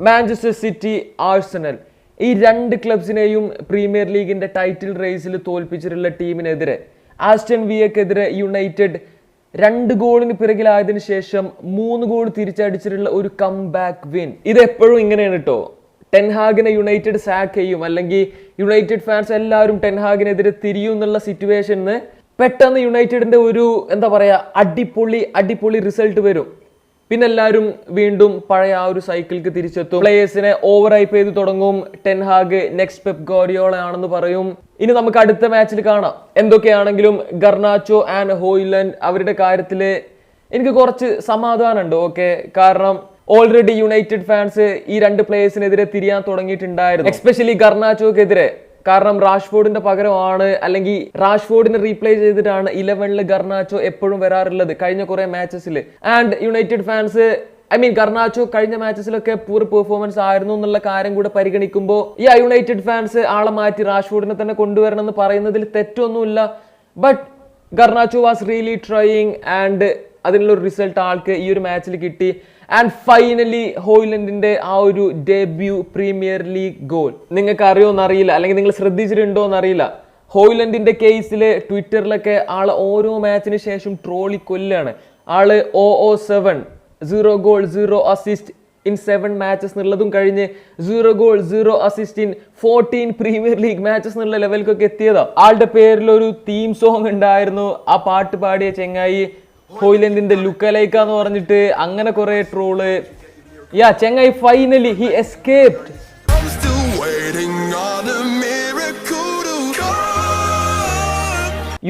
Manchester city, Arsenal ഈ രണ്ട് ക്ലബ്സിനെയും premier ലീഗിന്റെ ടൈറ്റിൽ റേസിൽ തോൽപ്പിച്ചിട്ടുള്ള ടീമിനെതിരെ ആസ്റ്റൺ വില്ലക്കെതിരെ യുണൈറ്റഡ് 2 ഗോളിന് പിറകിലായതിനു ശേഷം 3 ഗോൾ തിരിച്ചടിച്ചിട്ടുള്ള ഒരു കം ബാക്ക് വിൻ. ഇത് എപ്പോഴും ഇങ്ങനെയാണ് കേട്ടോ. ടെൻഹാഗിനെ യുണൈറ്റഡ് സാക്ക് ചെയ്യും, അല്ലെങ്കിൽ യുണൈറ്റഡ് ഫാൻസ് എല്ലാവരും ടെൻഹാഗിനെതിരെ തിരിയും എന്നുള്ള സിറ്റുവേഷന് പെട്ടെന്ന് യുണൈറ്റഡിന്റെ ഒരു എന്താ പറയാ അടിപൊളി റിസൾട്ട് വരും. പിന്നെ എല്ലാവരും വീണ്ടും പഴയ ആ ഒരു സൈക്കിൾക്ക് തിരിച്ചെത്തും. പ്ലേയേഴ്സിനെ ഓവർ ഹൈപ്പ് ചെയ്ത് തുടങ്ങും. ടെൻഹാഗ് നെക്സ്റ്റ് പെപ്പ് ഗാർഡിയോള ആണെന്ന് പറയും. ഇനി നമുക്ക് അടുത്ത മാച്ചിൽ കാണാം. എന്തൊക്കെയാണെങ്കിലും ഗർനാച്ചോ ആൻഡ് ഹോയ്ലൻഡ് അവരുടെ കാര്യത്തിൽ എനിക്ക് കുറച്ച് സമാധാനമുണ്ട്. ഓക്കെ, കാരണം ഓൾറെഡി യുണൈറ്റഡ് ഫാൻസ് ഈ 2 പ്ലേയേഴ്സിനെതിരെ തിരിയാൻ തുടങ്ങിയിട്ടുണ്ടായിരുന്നു, എസ്പെഷ്യലി ഗർനാച്ചോക്കെതിരെ. കാരണം റാഷ്ഫോർഡിന്റെ പകരമാണ്, അല്ലെങ്കിൽ റാഷ്ഫോർഡിനെ റീപ്ലേസ് ചെയ്തിട്ടാണ് 11ൽ ഗർനാച്ചോ എപ്പോഴും വരാറുള്ളത് കഴിഞ്ഞ കുറെ മാച്ചസിൽ. ആൻഡ് യുണൈറ്റഡ് ഫാൻസ് ഗർനാച്ചോ കഴിഞ്ഞ മാച്ചസിലൊക്കെ പൂർ പെർഫോമൻസ് ആയിരുന്നു എന്നുള്ള കാര്യം കൂടെ പരിഗണിക്കുമ്പോൾ ഈ യുണൈറ്റഡ് ഫാൻസ് ആളെ മാറ്റി റാഷ്ഫോർഡിനെ തന്നെ കൊണ്ടുവരണം എന്ന് പറയുന്നതിൽ തെറ്റൊന്നുമില്ല. But Garnacho was really trying and അതിനുള്ള റിസൾട്ട് ആൾക്ക് ഈ ഒരു മാച്ചിൽ കിട്ടി. ആൻഡ് ഫൈനലി ഹോയ്ലൻഡിന്റെ ആ ഒരു ഡെബ്യൂ പ്രീമിയർ ലീഗ് ഗോൾ നിങ്ങൾക്ക് അറിയോന്നറിയില്ല, അല്ലെങ്കിൽ നിങ്ങൾ ശ്രദ്ധിച്ചിട്ടുണ്ടോ എന്നറിയില്ല. ഹോയ്ലൻഡിന്റെ കേസിൽ ട്വിറ്ററിലൊക്കെ ആള് ഓരോ മാച്ചിന് ശേഷം ട്രോളി കൊല്ലാണ്. ആള് 0 goal 0 assist in 7 matches എന്നുള്ളതും കഴിഞ്ഞ് 0 goal 0 assist in 14 premier league matches എന്നുള്ള ലെവലിലൊക്കെ എത്തിയതാ. ആളുടെ പേരിൽ ഒരു തീം സോങ് ഉണ്ടായിരുന്നു. ആ പാട്ട് പാടിയ ചെങ്ങായി ഹോയ്ലൻഡിന്റെ ലുക്കലൈക്ക എന്ന് പറഞ്ഞിട്ട് അങ്ങനെ കുറെ ട്രോള്. ചെങ്ങായി ഫൈനലി ഹി എസ്കേപ്ഡ്.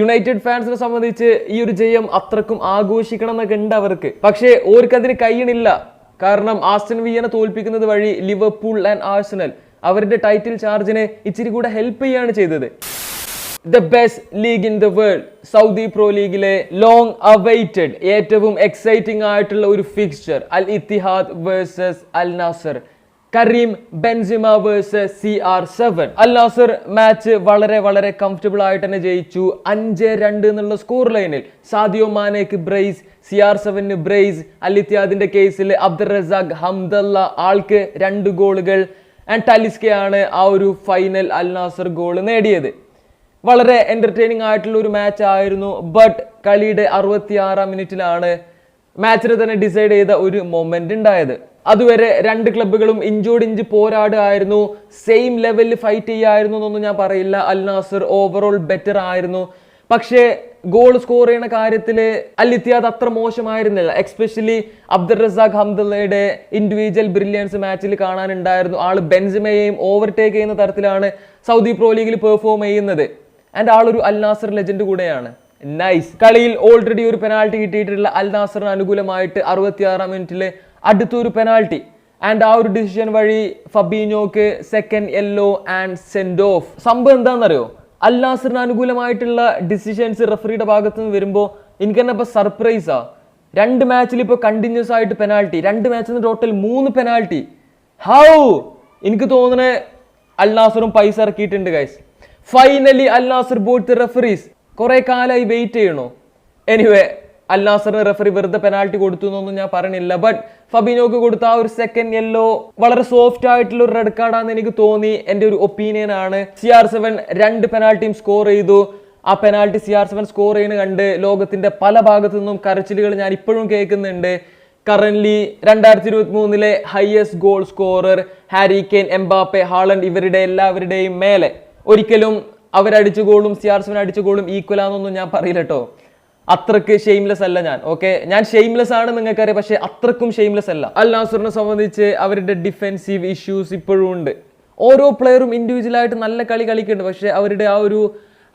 യുണൈറ്റഡ് ഫാൻസിനെ സംബന്ധിച്ച് ഈ ഒരു ജയം അത്രക്കും ആഘോഷിക്കണം എന്നൊക്കെ ഉണ്ട് അവർക്ക്. പക്ഷേ ഓർക്കതിന് കഴിയണില്ല. കാരണം ആസ്റ്റൺ വില്ലനെ തോൽപ്പിക്കുന്നത് വഴി ലിവർപൂൾ ആൻഡ് ആഴ്സണൽ അവരുടെ ടൈറ്റിൽ ചാർജിനെ ഇച്ചിരി കൂടെ ഹെൽപ്പ് ചെയ്യാണ് ചെയ്തത്. The best league in the world, Saudi Pro ലീഗിലെ ലോങ് അവൈറ്റഡ് ഏറ്റവും എക്സൈറ്റിംഗ് ആയിട്ടുള്ള ഒരു fixture, Al Ittihad versus Al Nassr. Karim Benzema versus CR7. Al Nassr match വളരെ കംഫർട്ടബിൾ ആയിട്ട് തന്നെ ജയിച്ചു. 5-2 എന്നുള്ള സ്കോർ ലൈനിൽ സാദിയോ മാനേക്ക് ബ്രേസ്, CR7 ബ്രേസ്. അൽ ഇത്തിഹാദിന്റെ കേസിൽ അബ്ദുൾ റസാഖ് ഹംദല്ല ആൾക്ക് 2 ഗോളുകൾ. ആൻഡ് ടലിസ്കയാണ് ആ ഒരു ഫൈനൽ അൽ നാസർ ഗോൾ നേടിയത്. വളരെ എന്റർടൈനിങ് ആയിട്ടുള്ള ഒരു മാച്ച് ആയിരുന്നു. ബട്ട് കളിയുടെ 66-ാം മിനിറ്റിലാണ് മാച്ചിനെ തന്നെ ഡിസൈഡ് ചെയ്ത ഒരു മൊമെന്റ് ഉണ്ടായത്. അതുവരെ 2 ക്ലബ്ബുകളും ഇഞ്ചോടിഞ്ച് പോരാടുകയായിരുന്നു, സെയിം ലെവലിൽ ഫൈറ്റ് ചെയ്യായിരുന്നു എന്നൊന്നും ഞാൻ പറയില്ല. അൽ നാസർ ഓവറോൾ ബെറ്റർ ആയിരുന്നു. പക്ഷേ ഗോൾ സ്കോർ ചെയ്യുന്ന കാര്യത്തിൽ അൽ ഇത്തിഹാദ് അത്ര മോശമായിരുന്നില്ല. എക്സ്പെഷ്യലി അബ്ദുൾ റസാഖ് ഹംദല്ലയുടെ ഇൻഡിവിജ്വൽ ബ്രില്യൻസ് മാച്ചിൽ കാണാനുണ്ടായിരുന്നു. ആള് ബെൻസിമയെയും ഓവർടേക്ക് ചെയ്യുന്ന തരത്തിലാണ് സൗദി പ്രോ ലീഗിൽ പെർഫോം ചെയ്യുന്നത്. ആൻഡ് ആളൊരു അൽ നാസർ ലെജൻഡ് കൂടെയാണ്. നൈസ്. കളിയിൽ ഓൾറെഡി ഒരു പെനാൾട്ടി കിട്ടിയിട്ടുള്ള അൽ നാസറിന് അനുകൂലമായിട്ട് 66-ാം മിനിറ്റിൽ അടുത്തൊരു പെനാൾട്ടി. ആൻഡ് ആ ഒരു ഡിസിഷൻ വഴി ഫബീഞ്ഞോക്ക് second yellow and send off. സംഭവം എന്താണെന്നറിയോ, അൽ നാസറിന് അനുകൂലമായിട്ടുള്ള ഡിസിഷൻസ് റഫറിയുടെ ഭാഗത്ത് നിന്ന് വരുമ്പോൾ എനിക്ക് തന്നെ ഇപ്പൊ സർപ്രൈസാ. 2 മാച്ചിൽ ഇപ്പൊ കണ്ടിന്യൂസ് ആയിട്ട് പെനാൾട്ടി, 2 മാച്ചിൽ നിന്ന് ടോട്ടൽ 3 പെനാൾട്ടി. ഹൗ? എനിക്ക് തോന്നുന്നത് അൽ നാസറും പൈസ ഇറക്കിയിട്ടുണ്ട് guys. Finally Al Nassr bought the referees. കുറെ കാലമായി വെയിറ്റ് ചെയ്യണോ? എനിവേ അൽ നാസറിന് റഫറി വെറുതെ പെനാൾട്ടി കൊടുത്തു എന്നൊന്നും ഞാൻ പറയണില്ല. ബട്ട് ഫബീനോക്ക് കൊടുത്ത ആ ഒരു സെക്കൻഡ് യെല്ലോ വളരെ സോഫ്റ്റ് ആയിട്ടുള്ള ഒരു റെഡ് കാർഡാന്ന് എനിക്ക് തോന്നി. എന്റെ ഒരു ഒപ്പീനിയൻ ആണ്. CR7 2 പെനാൾട്ടിയും സ്കോർ ചെയ്തു. ആ പെനാൾട്ടി CR7 സ്കോർ ചെയ്യുന്ന കണ്ട് ലോകത്തിന്റെ പല ഭാഗത്തു നിന്നും കരച്ചിലുകൾ ഞാൻ ഇപ്പോഴും കേൾക്കുന്നുണ്ട്. Currently 2023 highest goal scorer Harry Kane, Mbappe, Haaland ഇവരുടെ എല്ലാവരുടെയും മേലെ ഒരിക്കലും അവരടിച്ച ഗോളും CR7 അടിച്ച ഗോളും ഈക്വലാന്നൊന്നും ഞാൻ പറയില്ല കേട്ടോ. അത്രക്ക് ഷെയിംലെസ് അല്ല ഞാൻ. ഓക്കെ, ഞാൻ ഷെയിംലെസ് ആണ് നിങ്ങൾക്കറിയാം, പക്ഷെ അത്രക്കും ഷെയിംലെസ് അല്ല. അൽ നാസറിനെ സംബന്ധിച്ച് അവരുടെ ഡിഫെൻസീവ് ഇഷ്യൂസ് ഇപ്പോഴും ഉണ്ട്. ഓരോ പ്ലെയറും ഇൻഡിവിജ്വൽ ആയിട്ട് നല്ല കളി കളിക്കുന്നുണ്ട്, പക്ഷെ അവരുടെ ആ ഒരു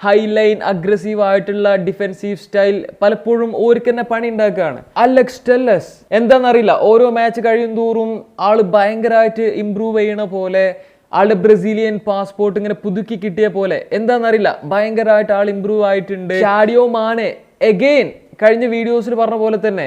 ഹൈ ലൈൻ അഗ്രസീവ് ആയിട്ടുള്ള ഡിഫെൻസീവ് സ്റ്റൈൽ പലപ്പോഴും ഓർക്ക് തന്നെ പണി ഉണ്ടാക്കുകയാണ്. അലക്സ് ടെല്ലസ് എന്താണെന്നറിയില്ല, ഓരോ മാച്ച് കഴിയും തോറും ആള് ഭയങ്കരമായിട്ട് ഇംപ്രൂവ് ചെയ്യണ പോലെ, ആളുടെ ബ്രസീലിയൻ പാസ്പോർട്ട് ഇങ്ങനെ പുതുക്കി കിട്ടിയ പോലെ എന്താണെന്നറിയില്ല, ഭയങ്കരമായിട്ട് ആൾ ഇംപ്രൂവ് ആയിട്ടുണ്ട്. സാഡിയോ മാനെ എഗെയിൻ കഴിഞ്ഞ വീഡിയോസിൽ പറഞ്ഞ പോലെ തന്നെ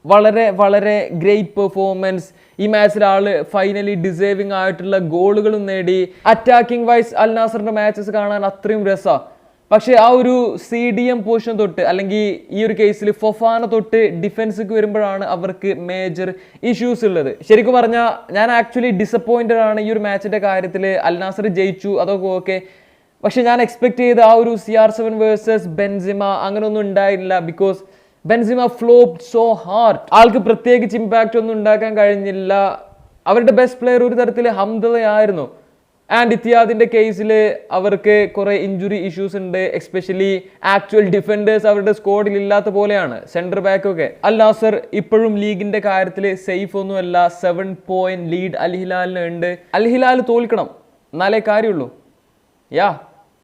വളരെ ഗ്രേറ്റ് പെർഫോമൻസ്. ഈ മാച്ചിൽ ആള് ഫൈനലി ഡിസേർവിംഗ് ആയിട്ടുള്ള ഗോളുകളും നേടി. അറ്റാക്കിംഗ് വൈസ് അൽ നാസറിന്റെ മാച്ചസ് കാണാൻ അത്രയും രസമാണ്. പക്ഷേ ആ ഒരു CDM പൊസിഷൻ തൊട്ട് അല്ലെങ്കിൽ ഈ ഒരു കേസിൽ ഫൊഫാന തൊട്ട് ഡിഫൻസിക്ക് വരുമ്പോഴാണ് അവർക്ക് മേജർ ഇഷ്യൂസ് ഉള്ളത്. ശരിക്കും പറഞ്ഞാൽ ഞാൻ ആക്ച്വലി ഡിസപ്പോയിന്റഡ് ആണ് ഈ ഒരു മാച്ചിന്റെ കാര്യത്തിൽ. അൽ നാസർ ജയിച്ചു അതൊക്കെ ഓക്കെ, പക്ഷെ ഞാൻ എക്സ്പെക്ട് ചെയ്ത ആ ഒരു CR7 വേഴ്സസ് ബെൻസിമ അങ്ങനെയൊന്നും ഉണ്ടായില്ല. Because Benzema flopped so hard. ആൾക്ക് പ്രത്യേകിച്ച് ഇമ്പാക്റ്റ് ഒന്നും ഉണ്ടാക്കാൻ കഴിഞ്ഞില്ല. അവരുടെ ബെസ്റ്റ് പ്ലെയർ ഒരു തരത്തിൽ ഹംദയായിരുന്നു. ആൻഡ് ഇത്തിയാദിന്റെ കേസിൽ അവർക്ക് കുറെ ഇഞ്ചുറി ഇഷ്യൂസ് ഉണ്ട്. എസ്പെഷ്യലി ആക്ച്വൽ ഡിഫൻഡേഴ്സ് അവരുടെ സ്ക്വാഡിൽ ഇല്ലാത്ത പോലെയാണ്, സെന്റർ ബാക്ക് ഒക്കെ. അൽ നാസർ ഇപ്പോഴും ലീഗിന്റെ കാര്യത്തിൽ സേഫ് ഒന്നുമല്ല. 7 പോയിന്റ് ലീഡ് അൽ ഹിലാലിന് ഉണ്ട്. അൽ ഹിലാൽ തോൽക്കണം എന്നാലേ കാര്യമുള്ളൂ. യാ